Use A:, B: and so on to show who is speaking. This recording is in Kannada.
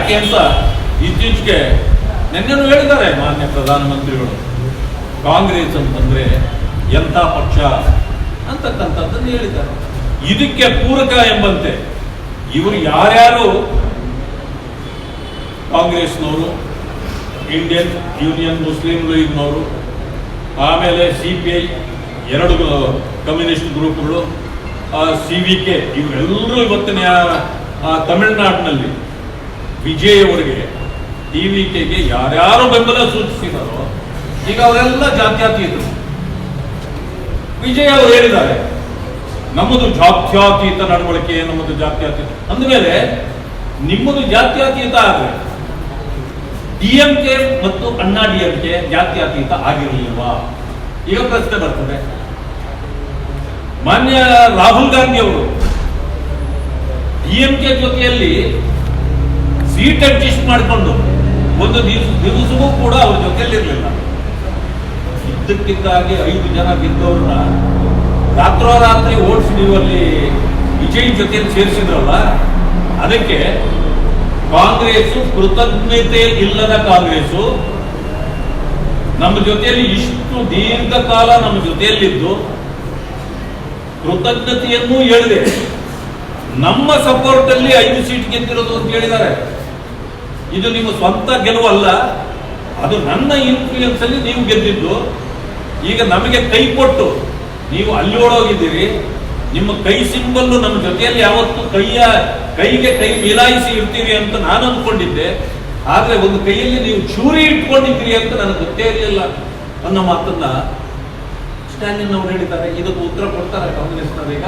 A: ಯಾಕೆ ಅಂತ ಇತ್ತೀಚೆಗೆ ನಿನ್ನೆನೂ ಹೇಳಿದ್ದಾರೆ ಮಾನ್ಯ ಪ್ರಧಾನಮಂತ್ರಿಗಳು. ಕಾಂಗ್ರೆಸ್ ಅಂತಂದ್ರೆ ಎಂಥ ಪಕ್ಷ ಅಂತಕ್ಕಂಥದ್ದನ್ನು ಹೇಳಿದ್ದಾರೆ. ಇದಕ್ಕೆ ಪೂರಕ ಎಂಬಂತೆ ಇವರು ಯಾರ್ಯಾರು ಕಾಂಗ್ರೆಸ್ನವರು, ಇಂಡಿಯನ್ ಯೂನಿಯನ್ ಮುಸ್ಲಿಂ ಲೀಗ್ನವರು, ಆಮೇಲೆ CPI, 2 ಕಮ್ಯುನಿಸ್ಟ್ ಗ್ರೂಪ್ಗಳು, CVK, ಇವರೆಲ್ಲರೂ ಇವತ್ತಿನ ತಮಿಳುನಾಡಿನಲ್ಲಿ ವಿಜಯ್ ಅವರಿಗೆ TVKಗೆ ಯಾರ್ಯಾರು ಬೆಂಬಲ ಸೂಚಿಸಿದಾರೋ ಈಗ ಅವರೆಲ್ಲ ಜಾತ್ಯತೀತರು. ವಿಜಯ್ ಅವರು ಹೇಳಿದ್ದಾರೆ ನಮ್ಮದು ಜಾತ್ಯತೀತ ನಡವಳಿಕೆ, ನಮ್ಮದು ಜಾತ್ಯತೀತ ಅಂದಮೇಲೆ ನಿಮ್ಮದು ಜಾತ್ಯತೀತ ಆದರೆ DMK ಮತ್ತು ಅಣ್ಣಾ DMK ಜಾತ್ಯತೀತ ಆಗಿರಲಿಲ್ವಾ? ಈಗ ಪ್ರಶ್ನೆ ಬರ್ತದೆ. ಮಾನ್ಯ ರಾಹುಲ್ ಗಾಂಧಿ ಅವರು DMK ಜೊತೆಯಲ್ಲಿ ಸೀಟ್ ಅಡ್ಜಸ್ಟ್ ಮಾಡಿಕೊಂಡು ಒಂದು ದಿವಸವೂ ಕೂಡ ಅವ್ರ ಜೊತೆಯಲ್ಲಿರಲಿಲ್ಲ. ಇದ್ದಕ್ಕಿದ್ದಾಗಿ 5 ಜನ ಗೆದ್ದವ್ರನ್ನ ರಾತ್ರೋರಾತ್ರಿ ಓಟ್ಸ್ ನೀವಲ್ಲಿ ವಿಜಯ್ ಜೊತೆಯಲ್ಲಿ ಸೇರಿಸಿದ್ರಲ್ಲ, ಅದಕ್ಕೆ ಕಾಂಗ್ರೆಸ್ ಕೃತಜ್ಞತೆ ಇಲ್ಲದ ಕಾಂಗ್ರೆಸ್ ನಮ್ಮ ಜೊತೆಯಲ್ಲಿ ಇಷ್ಟು ದೀರ್ಘಕಾಲ ನಮ್ಮ ಜೊತೆಯಲ್ಲಿದ್ದು ಕೃತಜ್ಞತೆಯನ್ನು ಹೇಳಿದೆ. ನಮ್ಮ ಸಪೋರ್ಟ್ ಅಲ್ಲಿ 5 ಸೀಟ್ ಗೆದ್ದಿರೋದು ಅಂತ ಹೇಳಿದ್ದಾರೆ. ಇದು ನಿಮ್ಮ ಸ್ವಂತ ಗೆಲುವಲ್ಲ, ಅದು ನನ್ನ ಇನ್ಫ್ಲೂಯೆನ್ಸ್ ಅಲ್ಲಿ ನೀವು ಗೆದ್ದಿದ್ದು. ಈಗ ನಮಗೆ ಕೈ ಕೊಟ್ಟು ನೀವು ಅಲ್ಲಿ ಓಡೋಗಿದ್ದೀರಿ. ನಿಮ್ಮ ಕೈ ಸಿಂಬಲ್ಲು ನಮ್ಮ ಜೊತೆಯಲ್ಲಿ ಯಾವತ್ತು ಕೈಗೆ ಕೈ ಮಿಲಾಯಿಸಿ ಇರ್ತೀರಿ ಅಂತ ನಾನು ಅಂದ್ಕೊಂಡಿದ್ದೆ. ಆದ್ರೆ ಒಂದು ಕೈಯಲ್ಲಿ ನೀವು ಚೂರಿ ಇಟ್ಕೊಂಡಿದ್ದೀರಿ ಅಂತ ನನಗೆ ಗೊತ್ತೇ ಇರಲಿಲ್ಲ ಅನ್ನೋ ಮಾತನ್ನ ಸ್ಟಾಲಿನ್ ಅವರು ಹೇಳಿದ್ದಾರೆ. ಇದಕ್ಕೆ ಉತ್ತರ ಕೊಡ್ತಾರೆ ಕಾಂಗ್ರೆಸ್ನವರೀಗ.